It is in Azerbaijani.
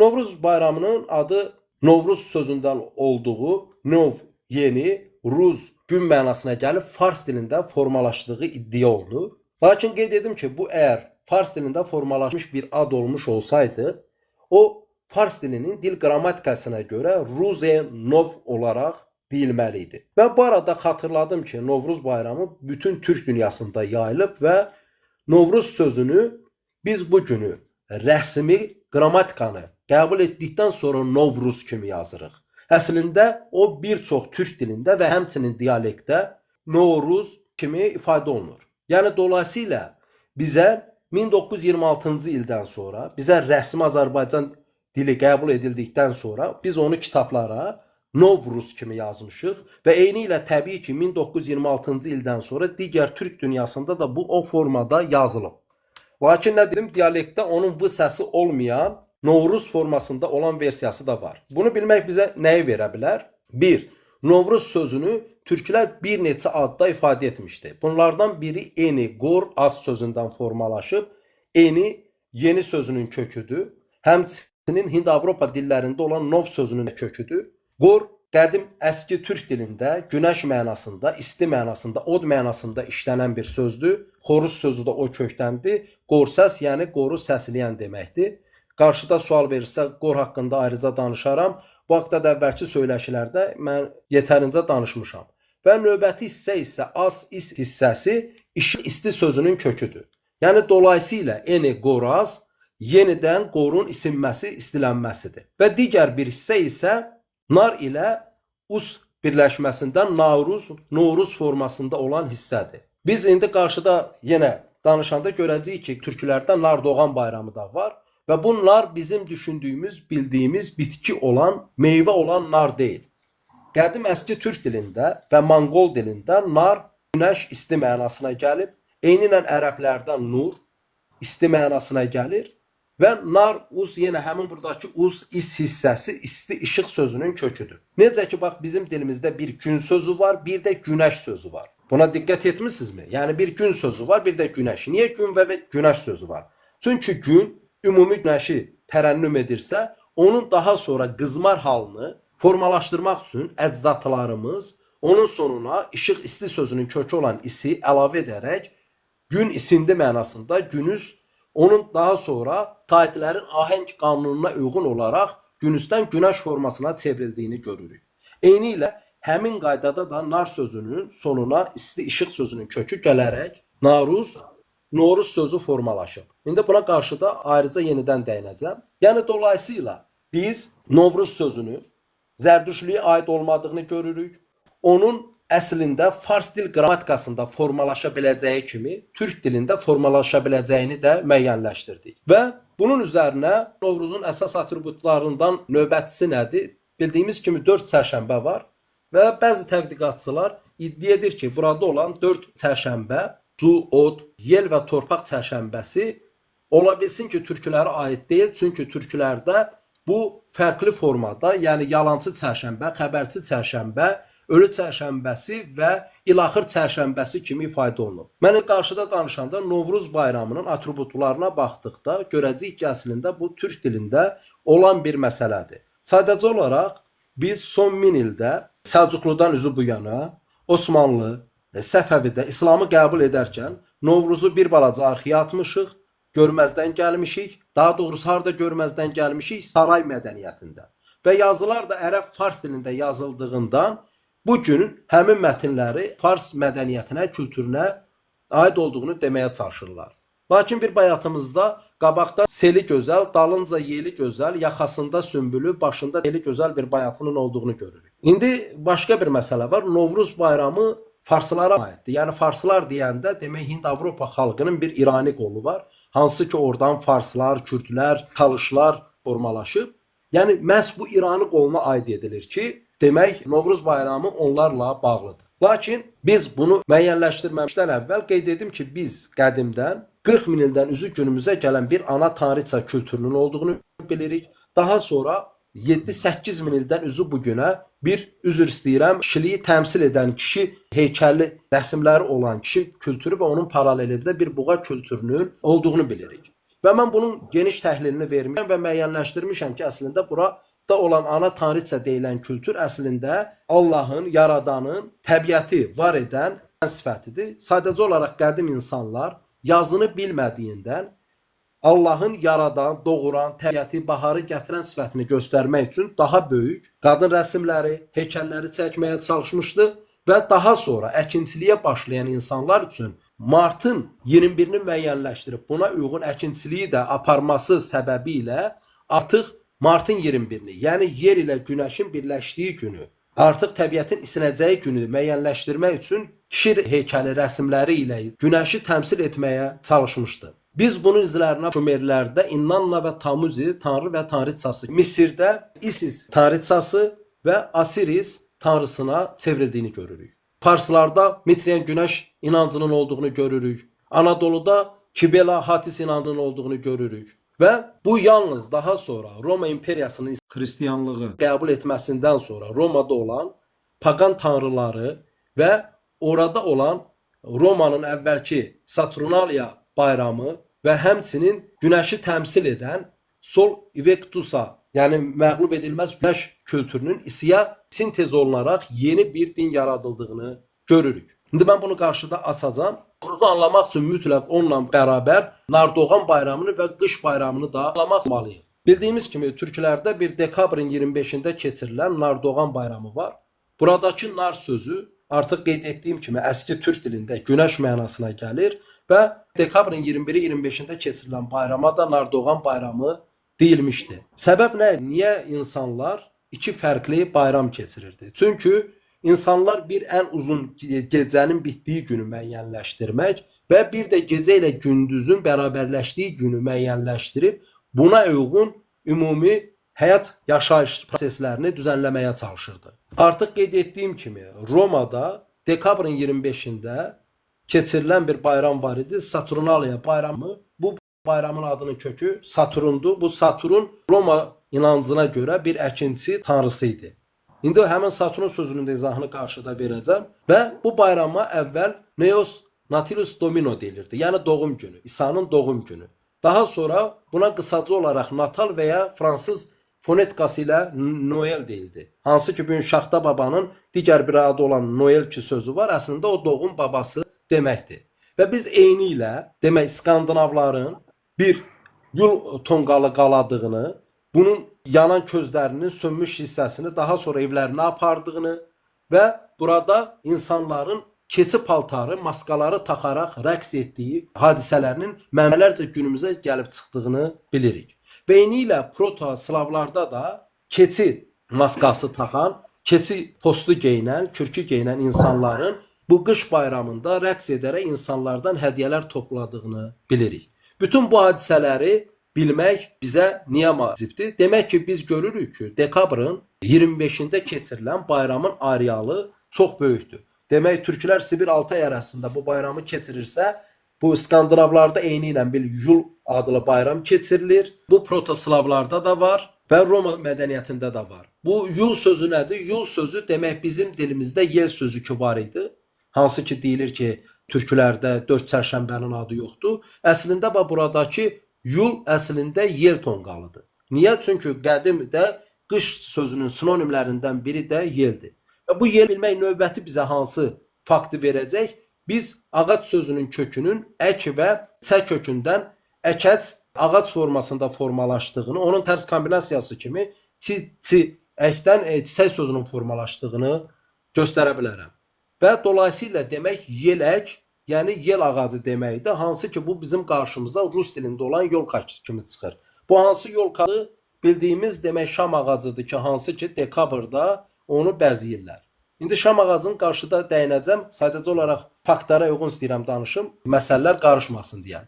Novruz bayramının adı Novruz sözündən olduğu nov, yeni, ruz gün mənasına gəlib fars dilində formalaşdığı iddia olunur. Lakin qeyd edim ki, bu əgər fars dilində formalaşmış bir ad olmuş olsaydı, o fars dilinin dil qrammatikasına görə ruze nov olaraq deyilməli idi. Və bu arada xatırladım ki, Novruz bayramı bütün Türk dünyasında yayılıb və Novruz sözünü biz bu günü rəsmi qrammatikanı qəbul etdikdən sonra Novruz kimi yazırıq. Əslində o bir çox türk dilində və həmçinin dialektdə Novruz kimi ifadə olunur. Yəni dolayısıyla bizə 1926-cı ildən sonra, bizə rəsmi Azərbaycan dili qəbul edildikdən sonra biz onu kitablara Novruz kimi yazmışıq və eyni ilə təbii ki 1926-cı ildən sonra digər türk dünyasında da bu o formada yazılıb. Lakin nə dedim, dialektdə onun v səsi olmayan Novruz formasında olan versiyası da var. Bunu bilmək bizə nəyi verə bilər? 1. Novruz sözünü türklər bir neçə adda ifadə etmişdi. Bunlardan biri eni, qor, az sözündən formalaşıb, eni, yeni sözünün köküdür. Həmçinin Hind-Avropa dillərində olan nov sözünün köküdür. Qor, qədim əski türk dilində günəş mənasında, isti mənasında, od mənasında işlənən bir sözdür. Xoruz sözü də o kökdəndir. Qor səs, yəni qoru səsləyən deməkdir. Qarşıda sual verirsə, qor haqqında ayrıca danışaram. Bu haqda da əvvəlki söyləşilərdə mən yetərincə danışmışam. Və növbəti hissə isə az is hissəsi işıq isti sözünün köküdür. Yəni dolayısıyla eni qoraz yenidən qorun isinməsi, istilənməsidir. Və digər bir hissə isə nar ilə us birləşməsindən Novruz formasında olan hissədir. Biz indi qarşıda yenə danışanda görəcəyik ki, türklərdə nar doğan bayramı da var. Və bunlar bizim düşündüyümüz, bildiyimiz bitki olan, meyvə olan nar deyil. Qədim əski türk dilində və Monqol dilində nar günəş isti mənasına gəlib, eyni ilə ərəblərdən nur isti mənasına gəlir və nar uz yenə həmin buradakı uz is hissəsi isti işıq sözünün köküdür. Necə ki bax bizim dilimizdə bir gün sözü var, bir də günəş sözü var. Buna diqqət etmisinizmi? Yəni bir gün sözü var, bir də günəş. Niyə gün və günəş sözü var? Çünki gün ümumi günəşi tərənnüm edirsə, onun daha sonra qızmar halını formalaşdırmaq üçün əcdadlarımız onun sonuna işıq isti sözünün kökü olan isi əlavə edərək gün isindi mənasında günüz onun daha sonra saitlərin ahəng qanununa uyğun olaraq günüzdən günəş formasına çevrildiyini görürük. Eyni ilə həmin qaydada da nar sözünün sonuna isti işıq sözünün kökü gələrək Novruz sözü formalaşıb. İndi buna qarşı da ayrıca yenidən dəyinəcəm. Yəni dolayısıyla biz Novruz sözünü Zərdüştlüyə aid olmadığını görürük. Onun əslində fars dil qrammatikasında formalaşa biləcəyi kimi türk dilində formalaşa biləcəyini də müəyyənləşdirdik. Və bunun üzərinə Novruzun əsas atributlarından növbətçisi nədir? Bildiyimiz kimi 4 çərşənbə var və bəzi tədqiqatçılar iddia edir ki, burada olan 4 çərşənbə su, od, yel və torpaq çərşənbəsi ola bilsin ki, türklərə aid deyil. Çünki türklərdə bu fərqli formada, yəni yalançı çərşənbə, xəbərçi çərşənbə, ölü çərşənbəsi və ilaxır çərşənbəsi kimi ifadə olunur. Mən qarşıda danışanda Novruz bayramının atributlarına baxdıqda görəcəyik ki, əslində bu türk dilində olan bir məsələdir. Sadəcə olaraq biz son 1000 ildə Səlcuqludan üzü bu yana Osmanlı, Səfəvidə İslamı qəbul edərkən Novruzu bir balaca arxaya atmışıq, görməzdən gəlmişik. Daha doğrusu harda görməzdən gəlmişik? Saray mədəniyyətində. Və yazılar da ərəb fars dilində yazıldığından bu gün həmin mətnləri fars mədəniyyətinə, kültürünə aid olduğunu deməyə çalışırlar. Lakin bir bayatımızda qabaqda seli gözəl, dalınca yeli gözəl, yaxasında sümbülü, başında yeli gözəl bir bayatının olduğunu görürük. İndi başqa bir məsələ var. Novruz bayramı farslara aiddir. Yəni farslar deyəndə demək Hind-Avropa xalqının bir İrani qolu var. Hansı ki oradan farslar, kürdlər, talışlar formalaşıb. Yəni məhz bu İrani qoluna aid edilir ki, demək Novruz bayramı onlarla bağlıdır. Lakin biz bunu müəyyənləşdirməmişdən əvvəl qeyd edim ki, biz qədimdən 40 min ildən üzü günümüzə gələn bir ana tanrıça kültürünün olduğunu bilirik. Daha sonra 7-8 min ildən üzü bugünə bir üzr istəyirəm, kişiliyi təmsil edən kişi heykəlli rəsmləri olan kişi kültürü və onun paralelində bir buğa kültürünün olduğunu bilirik. Və mən bunun geniş təhlilini vermişəm və müəyyənləşdirmişəm ki, əslində burada olan ana tanrıça deyilən kültür əslində Allahın, yaradanın, təbiəti var edən sifətidir. Sadəcə olaraq qədim insanlar yazını bilmədiyindən Allahın yaradan, doğuran, təbiəti, baharı gətirən sifətini göstərmək üçün daha böyük qadın rəsmləri, heykəlləri çəkməyə çalışmışdı və daha sonra əkinçiliyə başlayan insanlar üçün martın 21-ni müəyyənləşdirib buna uyğun əkinçiliyi də aparması səbəbilə artıq martın 21-ni, yəni yer ilə günəşin birləşdiyi günü, artıq təbiətin isinəcəyi günü müəyyənləşdirmək üçün kişi heykəli rəsmləri ilə günəşi təmsil etməyə çalışmışdı. Biz bunun izlərinə Şumerlərdə İnnanna və Tamuzi tanrı və tanrıçası, Misirdə Isis tanrıçası və Asiris tanrısına çevrildiyini görürük. Farslarda Mitriyən günəş inancının olduğunu görürük. Anadoluda Kibela Hatis inancının olduğunu görürük. Və bu yalnız daha sonra Roma imperiyasının xristianlığı qəbul etməsindən sonra Romada olan pagan tanrıları və orada olan Romanın əvvəlki Saturnalia bayramı və həmçinin günəşi təmsil edən Sol Invictusa, yəni məğlub edilməz günəş kültürünün isiyə sintez olunaraq yeni bir din yaradıldığını görürük. İndi mən bunu qarşıda açacağam. Bunu anlamaq üçün mütləq onunla bərabər Nardoğan bayramını və qış bayramını da anlamaq olmalıyıq. Bildiyimiz kimi türklərdə bir dekabrın 25-də keçirilən Nardoğan bayramı var. Buradakı nar sözü artıq qeyd etdiyim kimi əski türk dilində günəş mənasına gəlir və dekabrın 21-i 25-də keçirilən bayrama da Nardoğan bayramı deyilmişdi. Səbəb nə? Niyə insanlar iki fərqli bayram keçirirdi? Çünki insanlar bir ən uzun gecənin bitdiyi günü müəyyənləşdirmək və bir də gecə ilə gündüzün bərabərləşdiyi günü müəyyənləşdirib buna uyğun ümumi həyat yaşayış proseslərini düzənləməyə çalışırdı. Artıq qeyd etdiyim kimi Romada dekabrın 25-də keçirilən bir bayram var idi. Saturnalia bayramı. Bu bayramın adının kökü Saturndur. Bu Saturn Roma inancına görə bir əkinçi tanrısı idi. İndi həmin Saturn sözünün də izahını qarşıda verəcəm və bu bayrama əvvəl Neos Natilus Domino deyilirdi. Yəni doğum günü, İsa'nın doğum günü. Daha sonra buna qısaca olaraq Natal və ya fransız fonetikası ilə Noel deyildi. Hansı ki bugün Şaxta babanın digər bir adı olan Noel ki sözü var, əslində o doğum babası deməkdir. Və biz eyni ilə demək İskandinavların bir yul tonqalı qaladığını, bunun yanan közlərinin sönmüş hissəsini daha sonra evlərinə apardığını və burada insanların keçi paltarı, maskaları taxaraq rəqs etdiyi hadisələrinin mənbələrcə günümüzə gəlib çıxdığını bilirik. Və eyni ilə proto-slavlarda da keçi maskası taxan, keçi postu geyinən, kürkü geyinən insanların bu qış bayramında rəqs edərək insanlardan hədiyyələr topladığını bilirik. Bütün bu hadisələri bilmək bizə niyə vacibdir? Demək ki, biz görürük ki, dekabrın 25-də keçirilən bayramın arealı çox böyükdür. Demək, türklər Sibir Altay arasında bu bayramı keçirirsə, bu İskandinavlarda eyni ilə bir yul adlı bayram keçirilir. Bu protoslavlarda da var və Roma mədəniyyətində də var. Bu yul sözü nədir? Yul sözü demək bizim dilimizdə yel sözü ki var idi. Hansı ki deyilir ki, türklərdə 4 çərşənbənin adı yoxdur. Əslində buradakı yul əslində yel tonqalıdır. Niyə? Çünki qədimdə qış sözünün sinonimlərindən biri də yeldir. Və bu yel bilmək növbəti bizə hansı faktı verəcək? Biz ağac sözünün kökünün ək və çə kökündən əkəc ağac formasında formalaşdığını, onun tərs kombinasiyası kimi çi əkdən çiçək sözünün formalaşdığını göstərə bilərəm. Və dolayısıyla demək yel ək, yəni yel ağacı deməkdir. Hansı ki bu bizim qarşımıza rus dilində olan yolka kimi çıxır. Bu hansı yolkadır? Bildiyimiz demək şam ağacıdır ki, hansı ki dekabrda onu bəzəyirlər. İndi şam ağacının qarşıda dəyinəcəm. Sadəcə olaraq faktlara uyğun istəyirəm danışım, məsələlər qarışmasın deyən.